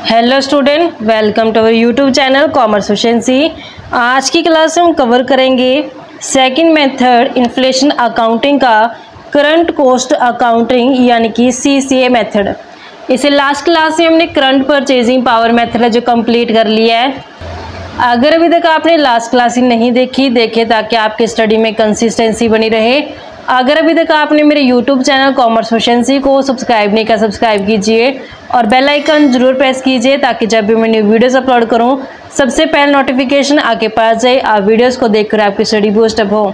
Hello student, welcome to our YouTube channel commerce efficiency. आज की क्लास में हम कवर करेंगे सेकंड मेथड इन्फ्लेशन अकाउंटिंग का करंट कॉस्ट अकाउंटिंग यानी कि सीसीए मेथड। इसे लास्ट क्लास में हमने करंट परचेजिंग पावर मेथड है जो कंप्लीट कर लिया है। अगर अभी तक आपने लास्ट क्लास ही नहीं देखी, देखे ताकि आपकी स्टडी में कंसिस्टेंसी बनी रहे। अगर अभी तक आपने मेरे यूट्यूब चैनल कॉमर्स एफिशिएंसी को सब्सक्राइब नहीं किया, सब्सक्राइब कीजिए और बेल आइकन जरूर प्रेस कीजिए ताकि जब भी मैं न्यू वीडियोस अपलोड करूं सबसे पहले नोटिफिकेशन आपके पास जाए। आप वीडियोस को देखकर आपकी स्टडी बूस्ट अप हो।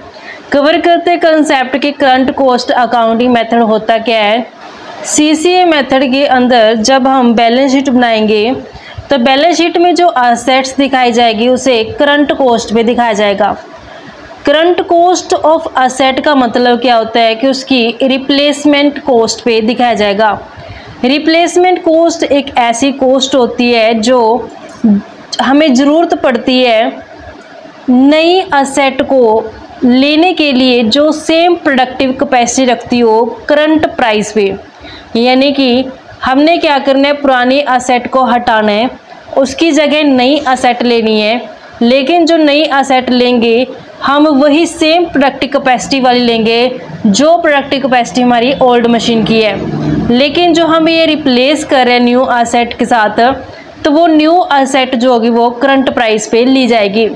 कवर करते कंसेप्ट के करंट कॉस्ट अकाउंटिंग मेथड होता क्या है। सीसीए मेथड के अंदर जब हम बैलेंस शीट बनाएंगे तो बैलेंस शीट में जो असेट्स दिखाई जाएगी उसे करंट कॉस्ट पे दिखाया जाएगा। करंट कॉस्ट ऑफ असेट का मतलब क्या होता है कि उसकी रिप्लेसमेंट कॉस्ट पे दिखाया जाएगा। रिप्लेसमेंट कॉस्ट एक ऐसी कॉस्ट होती है जो हमें ज़रूरत पड़ती है नई असेट को लेने के लिए जो सेम प्रोडक्टिव कैपेसिटी रखती हो करंट प्राइस पे। यानी कि हमने क्या करना है, पुरानी असेट को हटाना है, उसकी जगह नई असेट लेनी है। लेकिन जो नई असेट लेंगे हम वही सेम प्रोडक्टिव कैपेसिटी वाली लेंगे जो प्रोडक्टिव कैपेसिटी हमारी ओल्ड मशीन की है। लेकिन जो हम ये रिप्लेस कर रहे हैं न्यू असेट के साथ, तो वो न्यू असेट जो होगी वो करंट प्राइस पे ली जाएगी।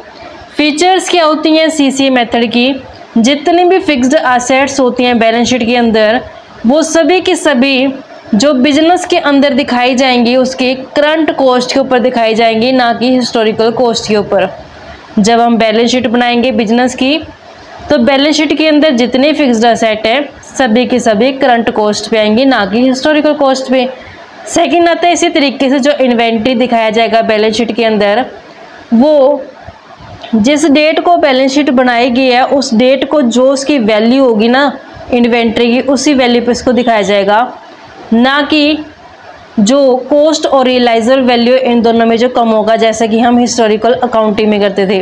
फीचर्स क्या होती हैं सीसीए मेथड की, जितनी भी फिक्स्ड असेट्स होती हैं बैलेंस शीट के अंदर वो सभी की सभी जो बिजनेस के अंदर दिखाई जाएंगी उसके करंट कॉस्ट के ऊपर दिखाई जाएंगी, ना कि हिस्टोरिकल कॉस्ट के ऊपर। जब हम बैलेंस शीट बनाएंगे बिजनेस की तो बैलेंस शीट के अंदर जितने फिक्स्ड असेट है सभी के सभी करंट कॉस्ट पे आएंगे, ना कि हिस्टोरिकल कॉस्ट पे। सेकंड आता है इसी तरीके से जो इन्वेंट्री दिखाया जाएगा बैलेंस शीट के अंदर, वो जिस डेट को बैलेंस शीट बनाई गई है उस डेट को जो उसकी वैल्यू होगी ना इन्वेंट्री की, उसी वैल्यू पे इसको दिखाया जाएगा, ना कि जो कॉस्ट और रियलाइजेबल वैल्यू इन दोनों में जो कम होगा, जैसा कि हम हिस्टोरिकल अकाउंटिंग में करते थे।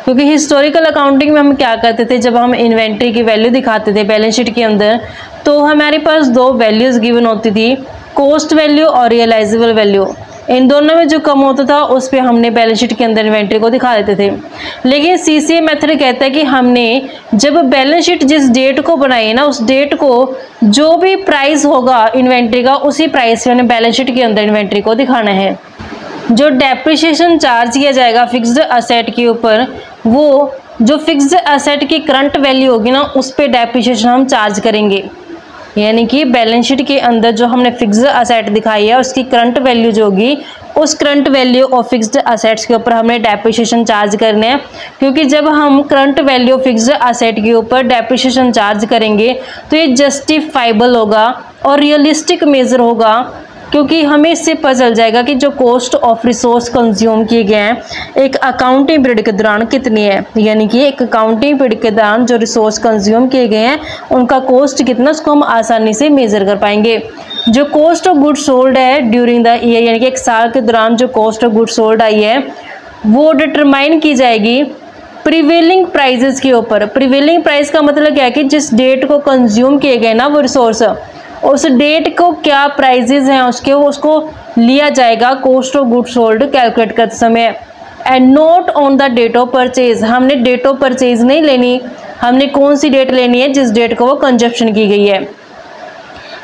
क्योंकि हिस्टोरिकल अकाउंटिंग में हम क्या करते थे, जब हम इन्वेंट्री की वैल्यू दिखाते थे बैलेंस शीट के अंदर तो हमारे पास दो वैल्यूज़ गिवन होती थी, कॉस्ट वैल्यू और रियलाइजेबल वैल्यू। इन दोनों में जो कम होता था उस पे हमने बैलेंस शीट के अंदर इन्वेंट्री को दिखा देते थे। लेकिन सीसीए मेथड कहता है कि हमने जब बैलेंस शीट जिस डेट को बनाई है ना उस डेट को जो भी प्राइस होगा इन्वेंट्री का उसी प्राइस पे हमने बैलेंस शीट के अंदर इन्वेंट्री को दिखाना है। जो डेप्रिसिएशन चार्ज किया जाएगा फिक्स्ड असेट के ऊपर, वो जो फिक्स्ड असेट की करंट वैल्यू होगी ना उस पर डेप्रिसिएशन हम चार्ज करेंगे। यानी कि बैलेंस शीट के अंदर जो हमने फिक्स्ड असेट दिखाई है उसकी करंट वैल्यू जो होगी उस current value of fixed assets के ऊपर हमने डेप्रिसिएशन चार्ज करने हैं। क्योंकि जब हम करंट वैल्यू फिक्स्ड असेट के ऊपर डेप्रिसिएशन चार्ज करेंगे तो ये जस्टिफाइबल होगा और रियलिस्टिक मेजर होगा, क्योंकि हमें इससे पता चल जाएगा कि जो कॉस्ट ऑफ रिसोर्स कंज्यूम किए गए हैं एक अकाउंटिंग पीरियड के दौरान कितनी है। यानी कि एक अकाउंटिंग पीरियड के दौरान जो रिसोर्स कंज्यूम किए गए हैं उनका कॉस्ट कितना, उसको हम आसानी से मेज़र कर पाएंगे। जो कॉस्ट ऑफ गुड सोल्ड है ड्यूरिंग द ईयर, यानी कि एक साल के दौरान जो cost of good sold I है वो डिटरमाइन की जाएगी प्रिवेलिंग प्राइजेस के ऊपर। प्रिवेलिंग प्राइस का मतलब क्या है कि जिस डेट को कंज्यूम किए गए ना वो रिसोर्स, उस डेट को क्या प्राइजेस हैं उसको लिया जाएगा cost of good sold calculate करते समय। And note on the date of purchase, हमने डेट ऑफ परचेज नहीं लेनी, हमने कौन सी डेट लेनी है जिस डेट को वो कंजप्शन की गई है।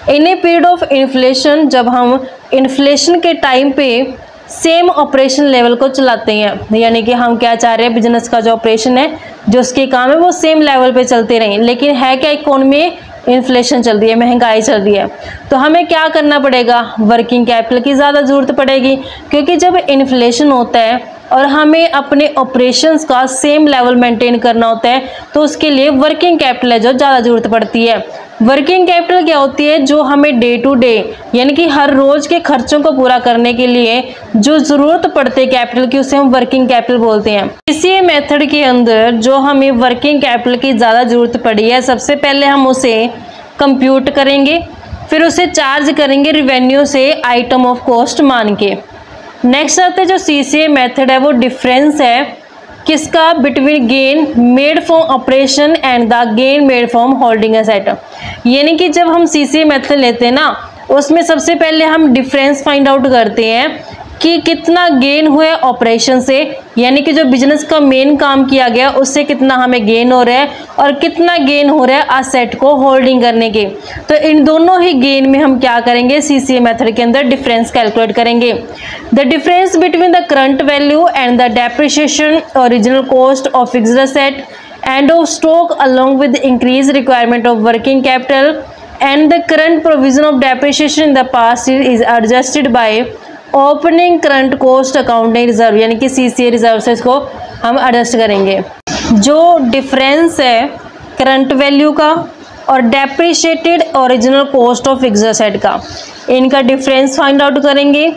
इन ए पीरियड ऑफ इन्फ्लेशन, जब हम इन्फ्लेशन के टाइम पे सेम ऑपरेशन लेवल को चलाते हैं, यानी कि हम क्या चाह रहे हैं बिजनेस का जो ऑपरेशन है जो उसके काम है वो सेम लेवल पे चलते रहें। लेकिन है क्या, इकोनॉमी में इन्फ्लेशन चल रही है, महंगाई चल रही है, तो हमें क्या करना पड़ेगा, वर्किंग कैपिटल की ज़्यादा ज़रूरत पड़ेगी। क्योंकि जब इन्फ्लेशन होता है और हमें अपने ऑपरेशंस का सेम लेवल मेंटेन करना होता है तो उसके लिए वर्किंग कैपिटल है जो ज़्यादा ज़रूरत पड़ती है। वर्किंग कैपिटल क्या होती है, जो हमें डे टू डे यानी कि हर रोज़ के खर्चों को पूरा करने के लिए जो ज़रूरत पड़ती है कैपिटल की उसे हम वर्किंग कैपिटल बोलते हैं। इसी मेथड के अंदर जो हमें वर्किंग कैपिटल की ज़्यादा ज़रूरत पड़ी है सबसे पहले हम उसे कंप्यूट करेंगे, फिर उसे चार्ज करेंगे रिवेन्यू से आइटम ऑफ कॉस्ट मान के। नेक्स्ट आता है जो सीसीए मेथड है वो डिफरेंस है किसका, between gain made from operation and the gain made from holding asset. यानी कि जब हम सीसीए मेथड लेते हैं ना उसमें सबसे पहले हम डिफरेंस फाइंड आउट करते हैं कि कितना गेन हुआ है ऑपरेशन से, यानी कि जो बिजनेस का मेन काम किया गया उससे कितना हमें गेन हो रहा है और कितना गेन हो रहा है असेट को होल्डिंग करने के। तो इन दोनों ही गेन में हम क्या करेंगे, सीसीए मेथड के अंदर डिफरेंस कैलकुलेट करेंगे। The difference between the current value and the depreciation original cost of fixed asset end of stock along with increase requirement of working capital and the current provision of depreciation in the past is adjusted by opening current cost accounting reserve, यानी कि CCA reserve से इसको हम adjust करेंगे। जो difference है current value का और depreciated original cost of fixed asset का, इनका डिफरेंस फाइंड आउट करेंगे,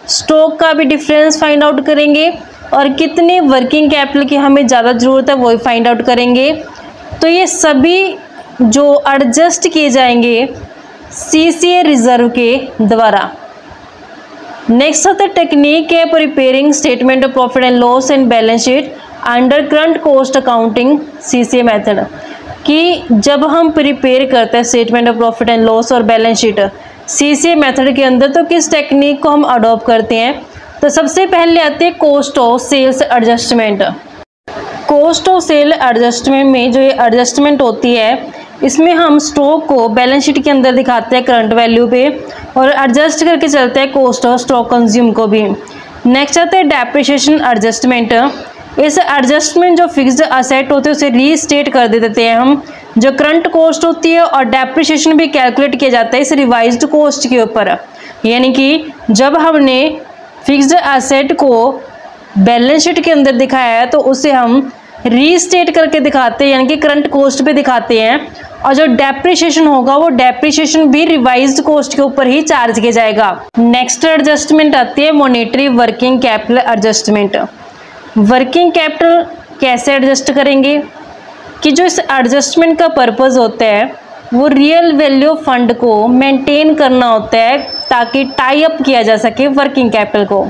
स्टॉक का भी डिफरेंस फाइंड आउट करेंगे और कितनी वर्किंग कैपिटल की हमें ज़्यादा ज़रूरत है वो फाइंड आउट करेंगे। तो ये सभी जो एडजस्ट किए जाएंगे सीसीए रिजर्व के द्वारा। नेक्स्ट आता है टेक्निक है preparing statement of profit and loss and balance sheet under current cost accounting CCA method, कि जब हम प्रिपेयर करते हैं statement of profit and loss और बैलेंस शीट सीसीए मेथड के अंदर तो किस टेक्निक को हम अडॉप्ट करते हैं। तो सबसे पहले आते हैं cost of sales adjustment. Cost of sale adjustment में जो ये एडजस्टमेंट होती है इसमें हम स्टॉक को बैलेंस शीट के अंदर दिखाते हैं करंट वैल्यू पे और एडजस्ट करके चलते हैं कॉस्ट ऑफ स्टॉक कंज्यूम को भी। नेक्स्ट आता है डेप्रिसिएशन एडजस्टमेंट। इस एडजस्टमेंट जो फिक्स्ड असेट होते हैं उसे रीस्टेट कर देते हैं हम, जो करंट कॉस्ट होती है और डेप्रिसिएशन भी कैलकुलेट किया जाता है इस रिवाइज्ड कॉस्ट के ऊपर। यानी कि जब हमने फिक्स्ड असेट को बैलेंस शीट के अंदर दिखाया है तो उसे हम रीस्टेट करके दिखाते हैं, यानी कि करंट कॉस्ट पे दिखाते हैं, और जो डेप्रिसिएशन होगा वो डेप्रिसिएशन भी रिवाइज्ड कॉस्ट के ऊपर ही चार्ज किया जाएगा। नेक्स्ट एडजस्टमेंट आती है monetary working capital adjustment. Working capital कैसे एडजस्ट करेंगे कि जो इस एडजस्टमेंट का पर्पस होता है वो रियल वैल्यू ऑफ फंड को मेंटेन करना होता है ताकि टाई अप किया जा सके वर्किंग कैपिटल को,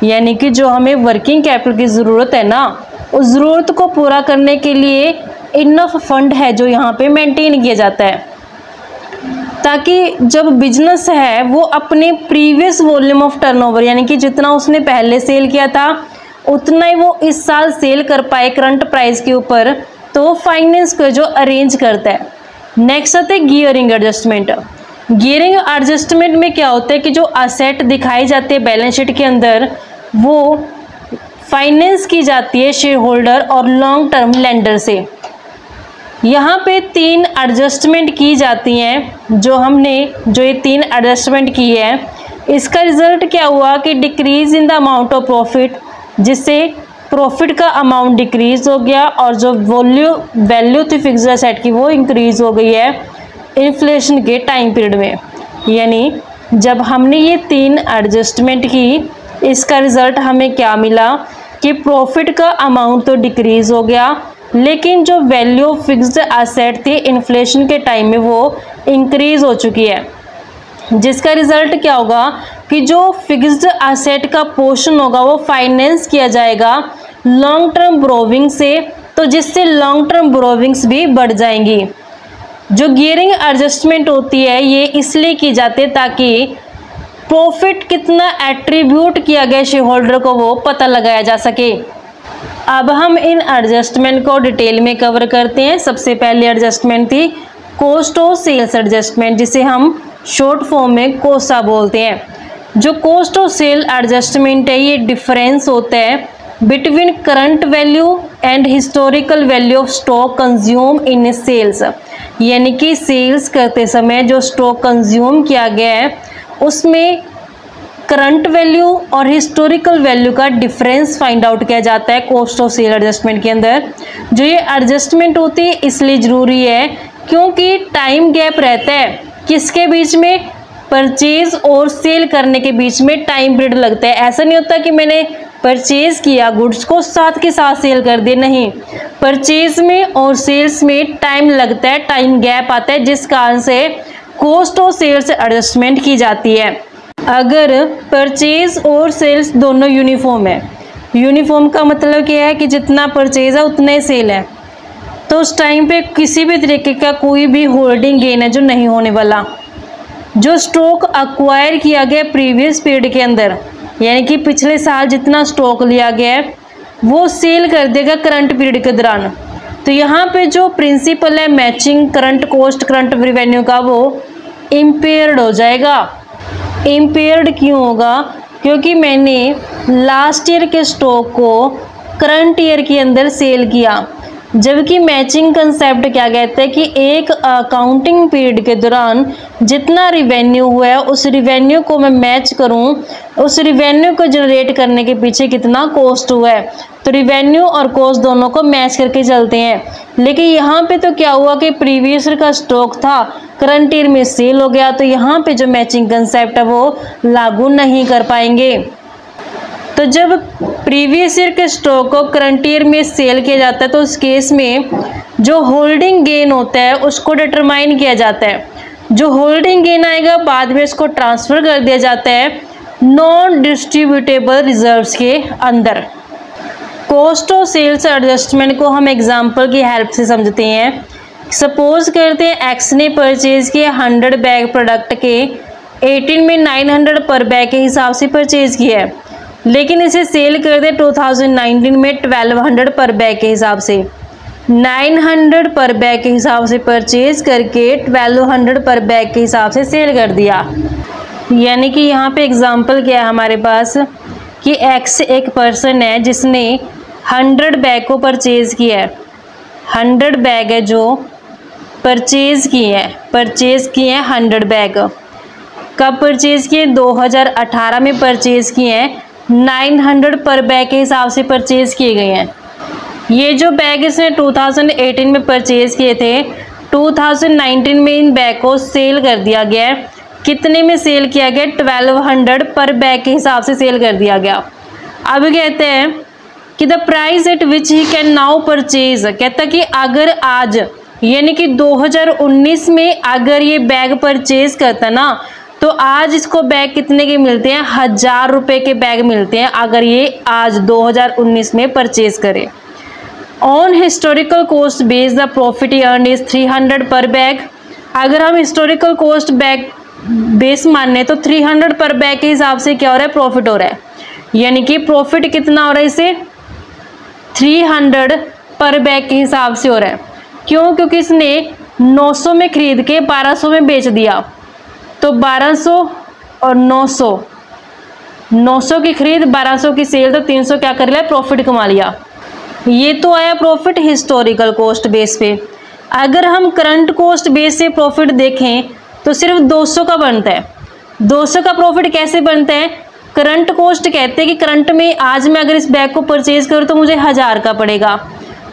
यानी कि जो हमें वर्किंग कैपिटल की ज़रूरत है ना उस ज़रूरत को पूरा करने के लिए इनफ फंड है जो यहाँ पे मेंटेन किया जाता है, ताकि जब बिजनेस है वो अपने प्रीवियस वॉल्यूम ऑफ टर्नओवर यानी कि जितना उसने पहले सेल किया था उतना ही वो इस साल सेल कर पाए करंट प्राइस के ऊपर, तो वो फाइनेंस को जो अरेंज करता है। नेक्स्ट आते हैं गियरिंग एडजस्टमेंट। गियरिंग एडजस्टमेंट में क्या होता है कि जो असेट दिखाई जाते हैं बैलेंस शीट के अंदर वो फाइनेंस की जाती है शेयर होल्डर और लॉन्ग टर्म लेंडर से। यहाँ पे 3 एडजस्टमेंट की जाती हैं जो ये 3 एडजस्टमेंट की है इसका रिजल्ट क्या हुआ कि decrease in the amount of profit, जिससे प्रॉफिट का अमाउंट डिक्रीज हो गया और जो वैल्यू थी फिक्स्ड एसेट की वो इंक्रीज हो गई है इन्फ्लेशन के टाइम पीरियड में। यानी जब हमने ये 3 एडजस्टमेंट की इसका रिजल्ट हमें क्या मिला कि प्रॉफिट का अमाउंट तो डिक्रीज हो गया लेकिन जो वैल्यू ऑफ फिक्स्ड एसेट थी इन्फ्लेशन के टाइम में वो इंक्रीज हो चुकी है, जिसका रिजल्ट क्या होगा कि जो फिक्स्ड एसेट का पोर्शन होगा वो फाइनेंस किया जाएगा लॉन्ग टर्म बोरोविंग से, तो जिससे लॉन्ग टर्म बोरोविंग्स भी बढ़ जाएंगी। जो गियरिंग एडजस्टमेंट होती है ये इसलिए की जाती है ताकि प्रॉफिट कितना एट्रीब्यूट किया गया शेयर होल्डर को वो पता लगाया जा सके। अब हम इन एडजस्टमेंट को डिटेल में कवर करते हैं। सबसे पहले एडजस्टमेंट थी कॉस्ट ऑफ सेल्स एडजस्टमेंट, जिसे हम शॉर्ट फॉर्म में कोसा बोलते हैं। जो कॉस्ट ऑफ सेल एडजस्टमेंट है ये डिफरेंस होता है between current value and historical value of stock consume in sales, यानी कि सेल्स करते समय जो स्टॉक कंज्यूम किया गया है उसमें करंट वैल्यू और हिस्टोरिकल वैल्यू का डिफरेंस फाइंड आउट किया जाता है कॉस्ट ऑफ सेल एडजस्टमेंट के अंदर। जो ये एडजस्टमेंट होती है इसलिए ज़रूरी है क्योंकि टाइम गैप रहता है किसके बीच में, परचेज और सेल करने के बीच में टाइम पीरियड लगता है। ऐसा नहीं होता कि मैंने परचेज किया गुड्स को साथ के साथ सेल कर दिए, नहीं, परचेज में और सेल्स में टाइम लगता है, टाइम गैप आता है, जिस कारण से कॉस्ट ऑफ सेल्स एडजस्टमेंट की जाती है। अगर परचेज और सेल्स दोनों यूनिफॉर्म है, यूनिफॉर्म का मतलब क्या है कि जितना परचेज है उतना ही सेल है, तो उस टाइम पे किसी भी तरीके का कोई भी होल्डिंग गेन है जो नहीं होने वाला। जो स्टॉक अक्वायर किया गया प्रीवियस पीरियड के अंदर, यानी कि पिछले साल जितना स्टॉक लिया गया है वो सेल कर देगा करंट पीरियड के दौरान। तो यहाँ पे जो प्रिंसिपल है matching current cost current revenue का वो इम्पेयर्ड हो जाएगा। इम्पेयर्ड क्यों होगा? क्योंकि मैंने लास्ट ईयर के स्टॉक को करंट ईयर के अंदर सेल किया, जबकि मैचिंग कंसेप्ट क्या कहता है कि एक अकाउंटिंग पीरियड के दौरान जितना रिवेन्यू हुआ है उस रिवेन्यू को मैं मैच करूं, उस रिवेन्यू को जनरेट करने के पीछे कितना कॉस्ट हुआ है, तो रिवेन्यू और कॉस्ट दोनों को मैच करके चलते हैं। लेकिन यहाँ पे तो क्या हुआ कि प्रीवियस ईयर का स्टॉक था करंट ईयर में सेल हो गया, तो यहाँ पे जो मैचिंग कंसेप्ट है वो लागू नहीं कर पाएंगे। तो जब प्रीवियस ईयर के स्टॉक को करंट ईयर में सेल किया जाता है तो उस केस में जो होल्डिंग गेन होता है उसको डिटरमाइन किया जाता है। जो होल्डिंग गेन आएगा बाद में इसको ट्रांसफ़र कर दिया जाता है नॉन डिस्ट्रीब्यूटेबल रिजर्व्स के अंदर। कॉस्ट ऑफ सेल्स एडजस्टमेंट को हम एग्जांपल की हेल्प से समझते हैं। सपोज करते हैं एक्स ने परचेज किया 100 बैग प्रोडक्ट के 18 में 900 पर बैग के हिसाब से परचेज किया है, लेकिन इसे सेल कर दे 2019 में 1200 पर बैग के हिसाब से। 900 पर बैग के हिसाब से परचेज करके 1200 पर बैग के हिसाब से सेल कर दिया। यानी कि यहाँ पे एग्जांपल क्या है हमारे पास कि एक्स एक पर्सन है जिसने 100 बैग को परचेज़ किया है। 100 बैग है जो परचेज़ किए हैं 100 बैग। कब परचेज़ किए? 2018 में परचेज़ किए हैं। 900 पर बैग के हिसाब से परचेज़ किए गए हैं। ये जो बैग इसने 2018 में परचेज़ किए थे 2019 में इन बैग को सेल कर दिया गया है। कितने में सेल किया गया? 1200 पर बैग के हिसाब से सेल कर दिया गया। अब कहते हैं कि the price at which he can now purchase, कहता कि अगर आज यानी कि 2019 में अगर ये बैग परचेज करता ना तो आज इसको बैग कितने के मिलते हैं? 1000 रुपये के बैग मिलते हैं अगर ये आज 2019 में परचेज करे। On historical cost base the profit earn is 300 पर बैग। अगर हम हिस्टोरिकल कॉस्ट बैग बेस माने तो 300 पर बैग के हिसाब से क्या हो रहा है? प्रॉफिट हो रहा है। यानी कि प्रॉफिट कितना हो रहा है इसे? 300 पर बैग के हिसाब से हो रहा है। क्यों? क्योंकि इसने 900 में खरीद के 1200 में बेच दिया, तो 1200 और 900 की खरीद 1200 की सेल, तो 300 क्या कर लिया? प्रॉफिट कमा लिया। ये तो आया प्रॉफिट हिस्टोरिकल कॉस्ट बेस पे। अगर हम करंट कॉस्ट बेस से प्रॉफिट देखें तो सिर्फ 200 का बनता है। 200 का प्रॉफिट कैसे बनता है? करंट कॉस्ट कहते हैं कि करंट में आज मैं अगर इस बैग को परचेज करूँ तो मुझे 1000 का पड़ेगा,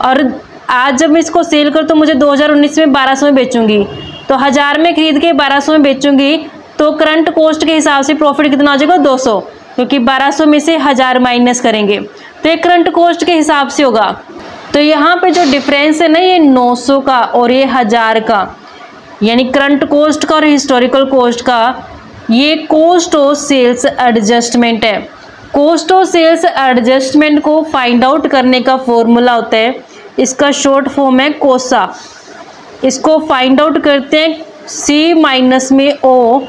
और आज जब मैं इसको सेल करूँ तो मुझे 2019 में 1200 में बेचूंगी, तो 1000 में खरीद के 1200 में बेचूंगी, तो करंट कॉस्ट के हिसाब से प्रॉफिट कितना हो जाएगा? 200, क्योंकि 1200 में से 1000 माइनस करेंगे तो ये करंट कॉस्ट के हिसाब से होगा। तो यहाँ पे जो डिफरेंस है ना ये 900 का और ये 1000 का, यानी करंट कॉस्ट का और हिस्टोरिकल कॉस्ट का, ये कॉस्ट ऑफ सेल्स एडजस्टमेंट है। कॉस्ट ऑफ सेल्स एडजस्टमेंट को फाइंड आउट करने का फॉर्मूला होता है, इसका शॉर्ट फॉर्म है कोसा। इसको फाइंड आउट करते हैं C माइनस में O,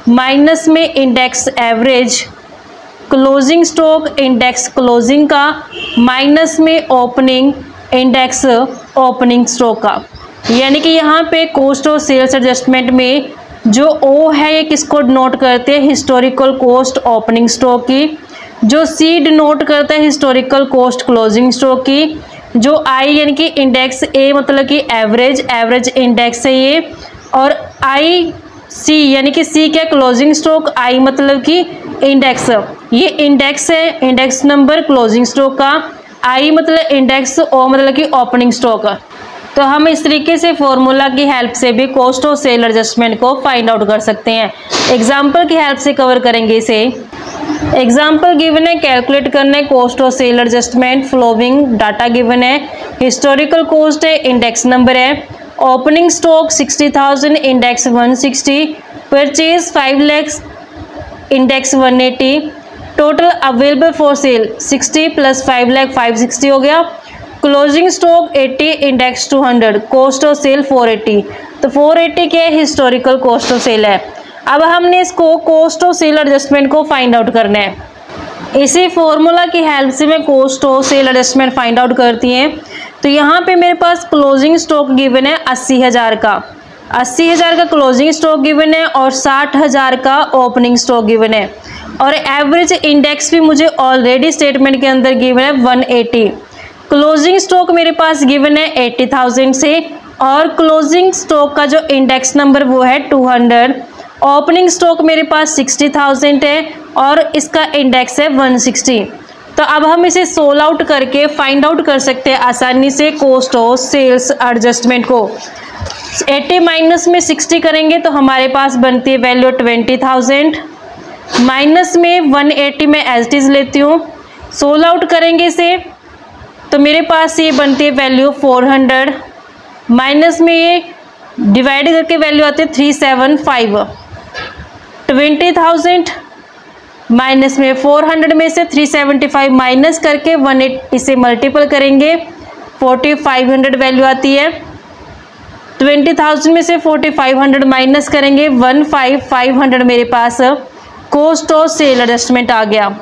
माइनस में index average, closing stock index closing का, माइनस में ओपनिंग इंडेक्स ओपनिंग स्टॉक का। यानी कि यहाँ पे कॉस्ट ऑफ सेल्स एडजस्टमेंट में जो O है ये किसको डिनोट करते हैं? हिस्टोरिकल कॉस्ट ओपनिंग स्टॉक की। जो C डिनोट करता है हिस्टोरिकल कॉस्ट क्लोजिंग स्टॉक की। जो I यानी कि इंडेक्स A मतलब कि एवरेज इंडेक्स है ये, और IC यानी कि C क्या? क्लोजिंग स्टॉक, I मतलब कि इंडेक्स, ये इंडेक्स है, इंडेक्स नंबर क्लोजिंग स्टॉक का, I मतलब इंडेक्स, O मतलब कि ओपनिंग स्टॉक। तो हम इस तरीके से फॉर्मूला की हेल्प से भी कॉस्ट ऑफ सेल एडजस्टमेंट को फाइंड आउट कर सकते हैं। एग्जाम्पल की हेल्प से कवर करेंगे इसे। एग्जाम्पल गिवन है, कैलकुलेट करना है cost of sale adjustment. Following data given है, हिस्टोरिकल कॉस्ट है, इंडेक्स नंबर है, opening stock 60,000 index 160, purchase 5 lakh index 180, total available for sale 60 plus 5 lakh 560 हो गया, closing stock 80 index 200, cost of sale 480। तो 480 क्या है? हिस्टोरिकल कॉस्ट ऑफ सेल है। अब हमने इसको कॉस्ट ऑफ सेल एडजस्टमेंट को फाइंड आउट करना है। इसी फॉर्मूला की हेल्प से मैं cost of sale adjustment find out करती हैं। तो यहाँ पे मेरे पास क्लोजिंग स्टॉक गिवन है 80,000 का, 80,000 का क्लोजिंग स्टॉक गिवन है और 60,000 का ओपनिंग स्टॉक गिवन है, और एवरेज इंडेक्स भी मुझे ऑलरेडी स्टेटमेंट के अंदर गिवन है 180। क्लोजिंग स्टॉक मेरे पास गिवन है 80,000 से, और क्लोजिंग स्टॉक का जो इंडेक्स नंबर वो है 200। ओपनिंग स्टॉक मेरे पास 60,000 है और इसका इंडेक्स है 160। तो अब हम इसे सोल्व आउट करके फाइंड आउट कर सकते हैं आसानी से कॉस्ट ऑफ सेल्स एडजस्टमेंट को। 80 माइनस में 60 करेंगे तो हमारे पास बनती है वैल्यू 20,000, माइनस में 180 में एज इट इज लेती हूँ, सोल्व आउट करेंगे इसे तो मेरे पास ये बनती है वैल्यू 400, माइनस में ये डिवाइड करके वैल्यू आती है 375। 20,000 माइनस में 400 में से 375 माइनस करके 180 से मल्टीपल करेंगे 4,500 वैल्यू आती है। 20,000 में से 4,500 माइनस करेंगे 15,500 मेरे पास कॉस्ट ऑफ सेल एडजस्टमेंट आ गया।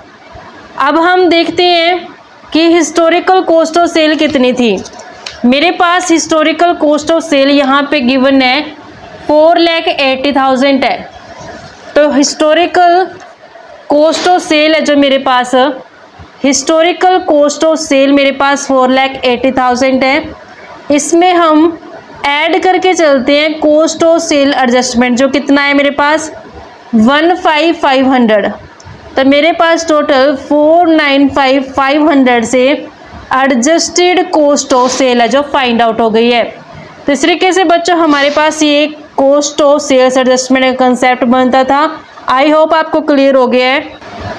अब हम देखते हैं कि हिस्टोरिकल कॉस्ट ऑफ सेल कितनी थी। मेरे पास हिस्टोरिकल कॉस्ट ऑफ सेल यहाँ पे गिवन है 4,80,000 है। तो हिस्टोरिकल कॉस्ट ऑफ सेल है जो मेरे पास, हिस्टोरिकल कॉस्ट ऑफ सेल मेरे पास 4,80,000 है। इसमें हम ऐड करके चलते हैं कॉस्ट ऑफ सेल एडजस्टमेंट जो कितना है मेरे पास 15,500। तो मेरे पास टोटल 495,500 से एडजस्टेड कॉस्ट ऑफ सेल है जो फाइंड आउट हो गई है। तो इस तरीके से बच्चों हमारे पास ये कॉस्ट ऑफ सेल्स एडजस्टमेंट का कंसेप्ट बनता था। आई होप आपको क्लियर हो गया है।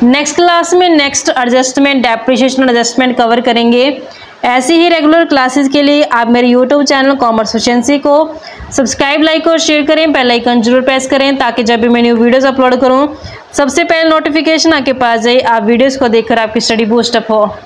नेक्स्ट क्लास में next adjustment depreciation adjustment cover करेंगे। ऐसी ही रेगुलर क्लासेस के लिए आप मेरे यूट्यूब चैनल कॉमर्स एफिशिएंसी को सब्सक्राइब, लाइक और शेयर करें, बेल आइकन जरूर प्रेस करें ताकि जब भी मैं न्यू वीडियोस अपलोड करूं सबसे पहले नोटिफिकेशन आपके पास जाए, आप वीडियोस को देखकर आपकी स्टडी बूस्ट अप हो।